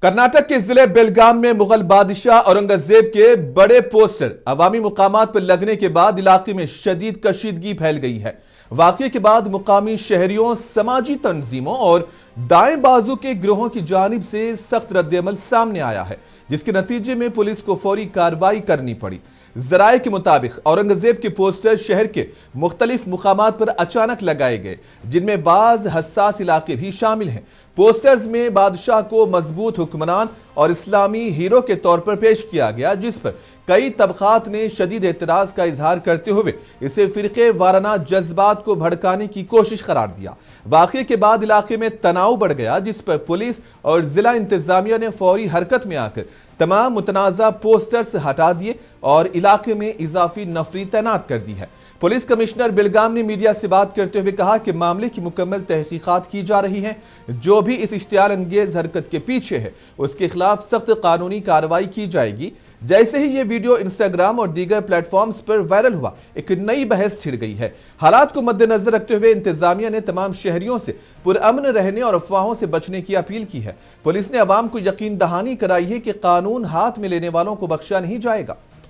कर्नाटक के जिले बेलगाम में मुगल बादशाह औरंगजेब के बड़े पोस्टर अवामी मुकामात पर लगने के बाद इलाके में शदीद कशीदगी फैल गई है। वाक़ये के बाद मुकामी शहरियों, समाजी तंजीमों और दाएं बाजू के गिरोहों की जानिब से सख्त रद्द-ए-अमल सामने आया है, जिसके नतीजे में पुलिस को फौरी कार्रवाई करनी पड़ी। ज़राए के मुताबिक औरंगजेब के पोस्टर शहर के मुख्तलिफ मुकामात पर अचानक लगाए गए, जिनमें बाज़ हसास इलाके भी शामिल हैं। पोस्टर्स में बादशाह को मजबूत हुक्मरान और इस्लामी हीरो के तौर पर पेश किया गया, जिस पर कई तबकात ने शदीद एतराज का इजहार करते हुए इसे फिरके वाराना जज्बात को भड़काने की कोशिश करार दिया। वाक़ये के बाद इलाके में तनाव बढ़ गया, जिस पर पुलिस और जिला इंतजामिया ने फौरी हरकत में आकर तमाम मुतनाज़ा पोस्टर्स हटा दिए और इलाके में इजाफी नफरी तैनात कर दी है। पुलिस कमिश्नर बेलगाम ने मीडिया से बात करते हुए कहा कि मामले की मुकम्मल तहकीकात की जा रही है। जो भी इस इश्तियाल अंगेज हरकत के पीछे है, उसके खिलाफ सख्त कानूनी कार्रवाई की जाएगी। जैसे ही ये वीडियो इंस्टाग्राम और दीगर प्लेटफॉर्म्स पर वायरल हुआ, एक नई बहस छिड़ गई है। हालात को मद्देनजर रखते हुए इंतजामिया ने तमाम शहरियों से पुरअमन रहने और अफवाहों से बचने की अपील की है। पुलिस ने अवाम को यकीन दहानी कराई है कि कानून हाथ में लेने वालों को बख्शा नहीं जाएगा।